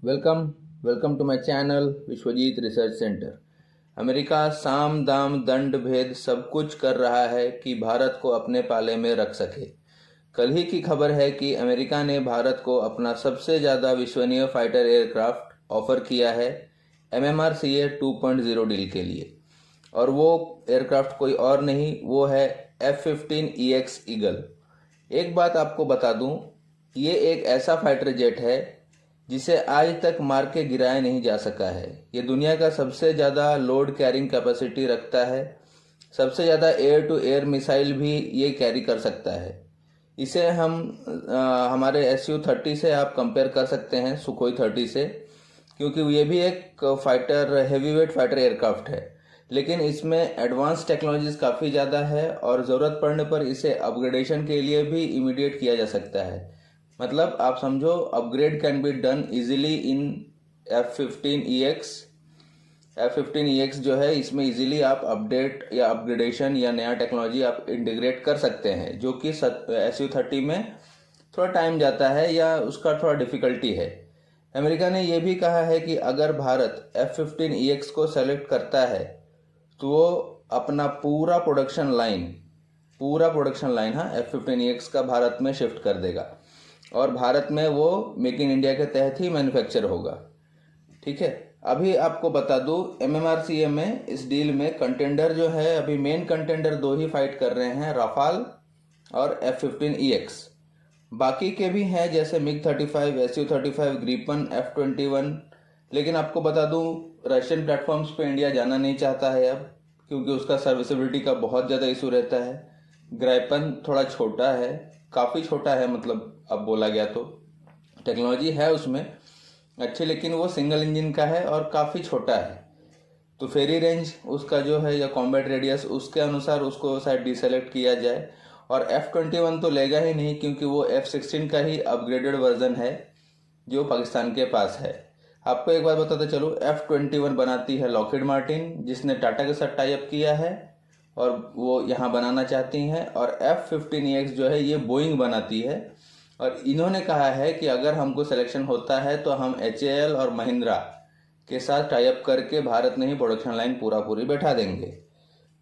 Welcome welcome to my channel Vishwajeet research centre. America साम दाम दंड भेद सब कुछ कर रहा है कि भारत को अपने पाले में रख सके। कल ही की खबर है कि अमेरिका ने भारत को अपना सबसे ज़्यादा विश्वसनीय फाइटर एयरक्राफ्ट ऑफर किया है MMRCA 2.0 डील के लिए, और वो एयरक्राफ्ट कोई और नहीं, वो है F-15EX ईगल। एक बात आपको बता दूं, ये एक ऐसा फाइटर जेट है जिसे आज तक मार के गिराया नहीं जा सका है। ये दुनिया का सबसे ज़्यादा लोड कैरिंग कैपेसिटी रखता है, सबसे ज़्यादा एयर टू एयर मिसाइल भी ये कैरी कर सकता है। इसे हम हमारे SU-30 से आप कंपेयर कर सकते हैं, सुखोई 30 से, क्योंकि ये भी एक फाइटर हेवीवेट फाइटर एयरक्राफ्ट है, लेकिन इसमें एडवांस टेक्नोलॉजीज काफ़ी ज़्यादा है और ज़रूरत पड़ने पर इसे अपग्रेडेशन के लिए भी इमीडिएट किया जा सकता है। मतलब आप समझो, upgrade can be done easily in F-15EX। F-15EX जो है, इसमें इजीली आप अपडेट या अपग्रेडेशन या नया टेक्नोलॉजी आप इंटीग्रेट कर सकते हैं, जो कि SU-30 में थोड़ा टाइम जाता है या उसका थोड़ा डिफ़िकल्टी है। अमेरिका ने यह भी कहा है कि अगर भारत F-15EX को सेलेक्ट करता है तो वो अपना पूरा प्रोडक्शन लाइन हाँ F-15EX का भारत में शिफ्ट कर देगा, और भारत में वो मेक इन इंडिया के तहत ही मैन्युफैक्चर होगा। ठीक है, अभी आपको बता दूं, MMRCA में इस डील में कंटेंडर जो है, अभी मेन कंटेंडर दो ही फाइट कर रहे हैं, राफाल और F-15EX। बाकी के भी हैं जैसे MiG-35, SU-35, ग्रीपन, F-21। लेकिन आपको बता दूं, रशियन प्लेटफॉर्म्स पे इंडिया जाना नहीं चाहता है अब, क्योंकि उसका सर्विसेबिलिटी का बहुत ज़्यादा इशू रहता है। ग्राइपन थोड़ा छोटा है, काफ़ी छोटा है, मतलब अब बोला गया तो टेक्नोलॉजी है उसमें अच्छी, लेकिन वो सिंगल इंजन का है और काफ़ी छोटा है, तो फेरी रेंज उसका जो है या कॉम्बैट रेडियस, उसके अनुसार उसको शायद डिसेलेक्ट किया जाए। और F-21 तो लेगा ही नहीं, क्योंकि वो F-16 का ही अपग्रेडेड वर्जन है जो पाकिस्तान के पास है। आपको एक बात बताते चलो, F-21 बनाती है लॉकहीड मार्टिन, जिसने टाटा के साथ टाई अप किया है और वो यहाँ बनाना चाहती हैं। और F-15EX जो है, ये बोइंग बनाती है, और इन्होंने कहा है कि अगर हमको सिलेक्शन होता है तो हम HAL और महिंद्रा के साथ टाई अप करके भारत में ही प्रोडक्शन लाइन पूरी बैठा देंगे।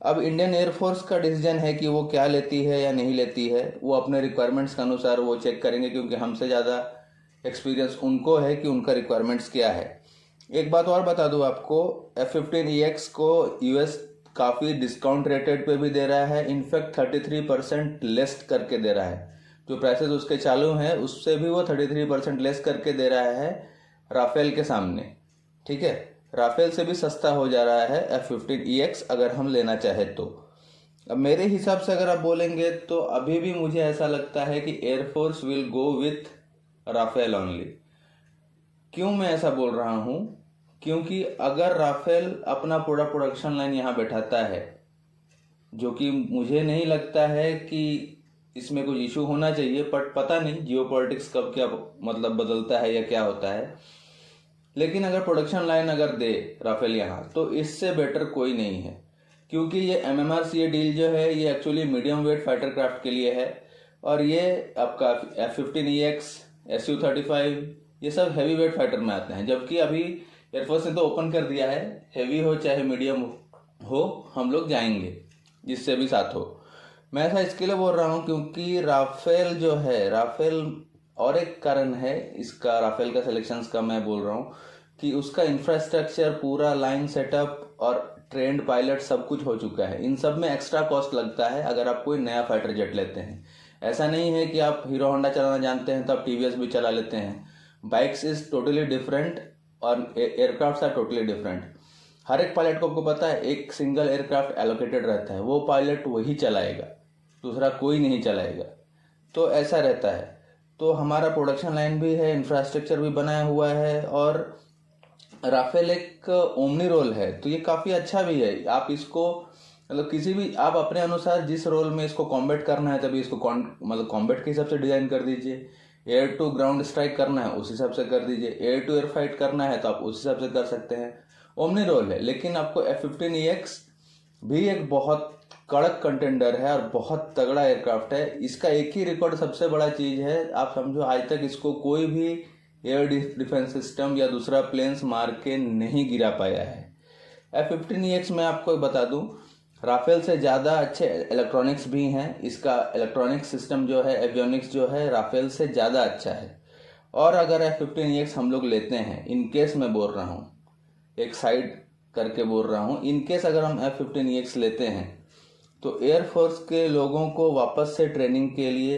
अब इंडियन एयरफोर्स का डिसीजन है कि वो क्या लेती है या नहीं लेती है, वो अपने रिक्वायरमेंट्स के अनुसार वो चेक करेंगे, क्योंकि हमसे ज़्यादा एक्सपीरियंस उनको है कि उनका रिक्वायरमेंट्स क्या है। एक बात और बता दूं आपको, F-15EX को US काफ़ी डिस्काउंट रेटेड पे भी दे रहा है, इनफैक्ट 33% लेस करके दे रहा है। जो प्राइसेस उसके चालू हैं उससे भी वो 33% लेस करके दे रहा है राफेल के सामने। ठीक है, राफेल से भी सस्ता हो जा रहा है F-15EX अगर हम लेना चाहे तो। अब मेरे हिसाब से अगर आप बोलेंगे तो अभी भी मुझे ऐसा लगता है कि air force will go with Rafale only. क्यों मैं ऐसा बोल रहा हूँ? क्योंकि अगर राफेल अपना पूरा प्रोडक्शन लाइन यहाँ बैठाता है, जो कि मुझे नहीं लगता है कि इसमें कुछ इशू होना चाहिए, बट पता नहीं जियोपॉलिटिक्स कब क्या मतलब बदलता है या क्या होता है, लेकिन अगर प्रोडक्शन लाइन अगर दे राफेल यहाँ, तो इससे बेटर कोई नहीं है। क्योंकि ये MMRCA डील जो है, ये actually medium wait fighter craft के लिए है, और ये आपका F-15EX, SU-35, ये सब हैवी वेट फाइटर में आते हैं। जबकि अभी एयरफोर्स ने तो ओपन कर दिया है, हैवी हो चाहे मीडियम हो, हम लोग जाएंगे जिससे भी साथ हो। मैं ऐसा इसके लिए बोल रहा हूँ क्योंकि राफेल जो है, राफेल, और एक कारण है इसका, राफेल का सिलेक्शंस का मैं बोल रहा हूँ कि उसका इंफ्रास्ट्रक्चर, पूरा लाइन सेटअप और ट्रेंड पायलट सब कुछ हो चुका है। इन सब में एक्स्ट्रा कॉस्ट लगता है अगर आप कोई नया फाइटर जेट लेते हैं। ऐसा नहीं है कि आप हीरो होंडा चलाना जानते हैं तो आप TVS भी चला लेते हैं। बाइक्स इज टोटली डिफरेंट और एयरक्राफ्ट आर टोटली डिफरेंट। हर एक पायलट को, आपको पता है, एक सिंगल एयरक्राफ्ट एलोकेटेड रहता है, वो पायलट वही चलाएगा, दूसरा कोई नहीं चलाएगा। तो ऐसा रहता है। तो हमारा प्रोडक्शन लाइन भी है, इंफ्रास्ट्रक्चर भी बनाया हुआ है, और राफेल एक ओमनी रोल है, तो ये काफ़ी अच्छा भी है। आप इसको मतलब किसी भी, आप अपने अनुसार जिस रोल में इसको कॉम्बैट करना है तभी इसको मतलब कॉम्बैट के हिसाब से डिज़ाइन कर दीजिए। एयर टू ग्राउंड स्ट्राइक करना है उस हिसाब से कर दीजिए, एयर टू एयर फाइट करना है तो आप उस हिसाब से कर सकते हैं। ओमनी रोल है। लेकिन आपको F-15EX भी एक बहुत कड़क कंटेंडर है और बहुत तगड़ा एयरक्राफ्ट है। इसका एक ही रिकॉर्ड सबसे बड़ा चीज़ है, आप समझो, आज तक इसको कोई भी एयर डिफेंस सिस्टम या दूसरा प्लेन्स मार के नहीं गिरा पाया है। F-15EX में आपको बता दूं, राफेल से ज़्यादा अच्छे इलेक्ट्रॉनिक्स भी हैं। इसका इलेक्ट्रॉनिक सिस्टम जो है, एवियोनिक्स जो है, राफेल से ज़्यादा अच्छा है। और अगर F-15EX हम लोग लेते हैं, इनकेस मैं बोल रहा हूँ, एक साइड करके बोल रहा हूँ, इनकेस अगर हम F-15EX लेते हैं तो एयरफोर्स के लोगों को वापस से ट्रेनिंग के लिए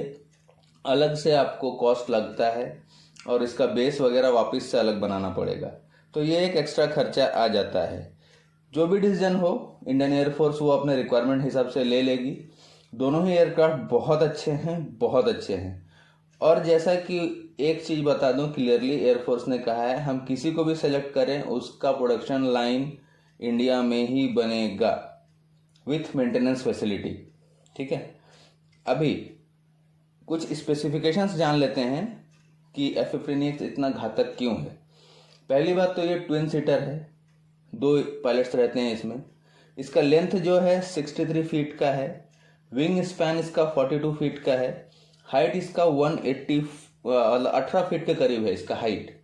अलग से आपको कॉस्ट लगता है और इसका बेस वगैरह वापस से अलग बनाना पड़ेगा, तो ये एक एक्स्ट्रा खर्चा आ जाता है। जो भी डिसीजन हो, इंडियन एयरफोर्स वो अपने रिक्वायरमेंट हिसाब से ले लेगी। दोनों ही एयरक्राफ्ट बहुत अच्छे हैं, बहुत अच्छे हैं। और जैसा कि एक चीज़ बता दूं क्लियरली, एयरफोर्स ने कहा है हम किसी को भी सेलेक्ट करें उसका प्रोडक्शन लाइन इंडिया में ही बनेगा विथ मेंटेनेंस फैसिलिटी। ठीक है, अभी कुछ स्पेसिफिकेशंस जान लेते हैं कि F-15EX इतना घातक क्यों है। पहली बात तो ये ट्विन सीटर है, 2 पायलट्स रहते हैं इसमें। इसका लेंथ जो है 63 फीट का है, विंग स्पैन इसका 42 फीट का है, हाइट इसका 18 फीट के करीब है इसका हाइट।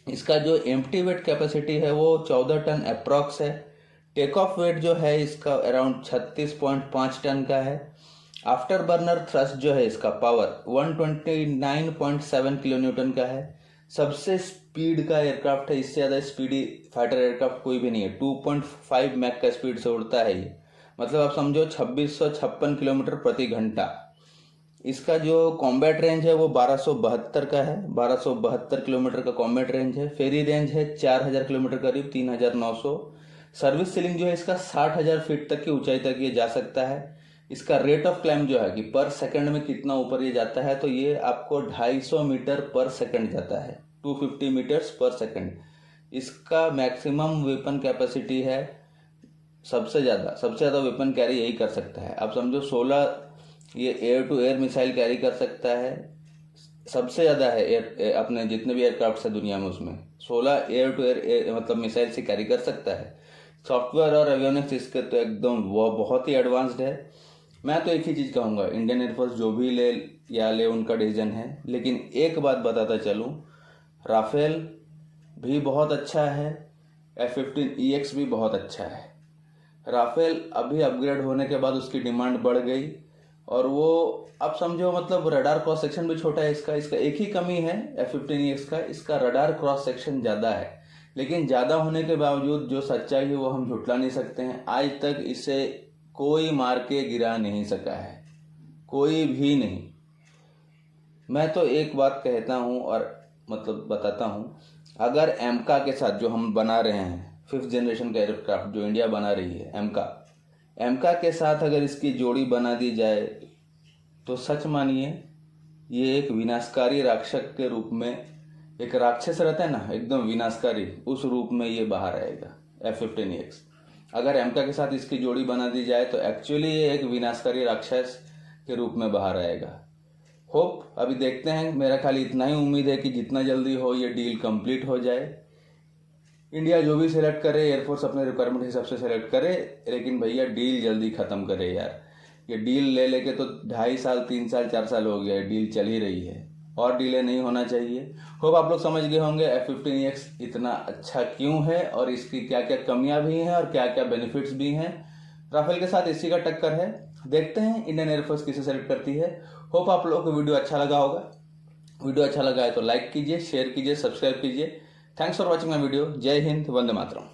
इसका जो एम्प्टी वेट कैपेसिटी है वो 14 टन अप्रॉक्स है। टेक ऑफ वेट जो है इसका अराउंड 36.5 टन का है। आफ्टर बर्नर थ्रस्ट जो है इसका पावर 129.7 किलो न्यूटन का है। सबसे स्पीड का एयरक्राफ्ट है, इससे ज़्यादा स्पीडी फाइटर एयरक्राफ्ट कोई भी नहीं है। 2.5 मैक का स्पीड से उड़ता है ये, मतलब आप समझो 2656 किलोमीटर प्रति घंटा। इसका जो कॉम्बैट रेंज है वो 1272 का है, 1272 किलोमीटर का कॉम्बैट रेंज है। फेरी रेंज है 4000 किलोमीटर करीब, 3900। सर्विस सीलिंग जो है इसका 60,000 फीट तक की ऊंचाई तक ये जा सकता है। इसका रेट ऑफ क्लाइंब जो है कि पर सेकंड में कितना ऊपर ये जाता है, तो ये आपको 250 मीटर पर सेकंड जाता है, 250 मीटर्स पर सेकंड। इसका मैक्सिमम वेपन कैपेसिटी है, सबसे ज़्यादा वेपन कैरी यही कर सकता है। आप समझो 16 ये air to air missile carry कर सकता है, सबसे ज़्यादा है एयर, अपने जितने भी एयरक्राफ्ट है दुनिया में उसमें 16 एयर टू एयर मतलब मिसाइल से कैरी कर सकता है। सॉफ्टवेयर और एवियोनिक्स इसके तो एकदम वो बहुत ही एडवांस्ड है। मैं तो एक ही चीज़ कहूँगा, इंडियन एयरफोर्स जो भी ले उनका डिसीजन है, लेकिन एक बात बताता चलूँ, राफेल भी बहुत अच्छा है, F-15EX भी बहुत अच्छा है। राफेल अभी अपग्रेड होने के बाद उसकी डिमांड बढ़ गई और वो अब समझो मतलब रडार क्रॉस सेक्शन भी छोटा है इसका एक ही कमी है F-15EX का, इसका रडार क्रॉस सेक्शन ज़्यादा है। लेकिन ज़्यादा होने के बावजूद जो सच्चाई है वो हम झुटला नहीं सकते हैं, आज तक इसे कोई मार के गिरा नहीं सका है, कोई भी नहीं। मैं तो एक बात कहता हूँ और मतलब बताता हूँ, अगर एमका के साथ जो हम बना रहे हैं 5th जनरेशन का एयरक्राफ्ट जो इंडिया बना रही है, एमका के साथ अगर इसकी जोड़ी बना दी जाए तो सच मानिए ये एक विनाशकारी राक्षस के रूप में, एक राक्षस रहता है ना एकदम विनाशकारी, उस रूप में ये बाहर आएगा F-15EX। अगर एमका के साथ इसकी जोड़ी बना दी जाए तो एक्चुअली ये एक विनाशकारी राक्षस के रूप में बाहर आएगा। होप अभी देखते हैं, मेरा खाली इतना ही उम्मीद है कि जितना जल्दी हो ये डील कंप्लीट हो जाए। इंडिया जो भी सेलेक्ट करे, एयरफोर्स अपने रिक्वायरमेंट हिसाब से सेलेक्ट करे, लेकिन भैया डील जल्दी ख़त्म करे यार। ये डील ले लेके तो 2.5 साल 3 साल 4 साल हो गया है, डील चल ही रही है और डिले नहीं होना चाहिए। होप आप लोग समझ गए होंगे F-15EX इतना अच्छा क्यों है और इसकी क्या क्या कमियां भी हैं और क्या क्या बेनिफिट्स भी हैं। राफेल के साथ इसी का टक्कर है, देखते हैं इंडियन एयरफोर्स किसे सेलेक्ट करती है। होप आप लोगों को वीडियो अच्छा लगा होगा। वीडियो अच्छा लगा है तो लाइक कीजिए, शेयर कीजिए, सब्सक्राइब कीजिए। Thanks for watching my video. जय हिंद, वंदे मातरम।